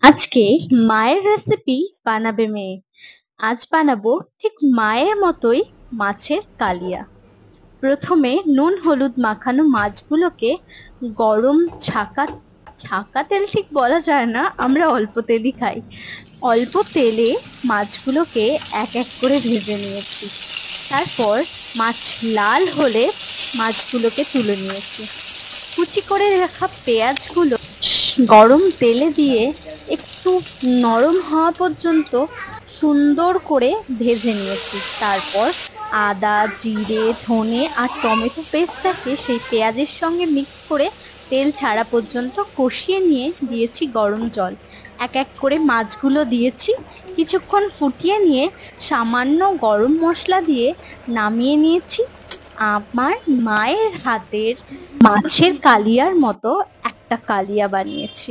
আজকে মায়ের রেসিপি বানাবে মেয়ে। আজ বানাবো ঠিক মায়ের মতোই মাছের কালিয়া। প্রথমে নুন হলুদ মাখানো মাছগুলোকে গরম ছাকা ছাকা তেল ঠিক বলা যায় না, আমরা অল্প তেলই খাই। অল্প তেলে মাছগুলোকে এক এক করে ভেজে নিয়েছি। তারপর মাছ লাল হলে মাছগুলোকে তুলে নিয়েছি। কুচি করে রাখা পেঁয়াজগুলো গরম তেলে দিয়ে একটু নরম হওয়া পর্যন্ত সুন্দর করে ভেজে নিয়েছি। তারপর আদা জিরে ধনে আর টমেটো পেস্টটাকে সেই পেঁয়াজের সঙ্গে মিক্স করে তেল ছাড়া পর্যন্ত কষিয়ে নিয়ে দিয়েছি গরম জল। এক এক করে মাছগুলো দিয়েছি, কিছুক্ষণ ফুটিয়ে নিয়ে সামান্য গরম মশলা দিয়ে নামিয়ে নিয়েছি। আমার মায়ের হাতের মাছের কালিয়ার মতো একটা কালিয়া বানিয়েছি।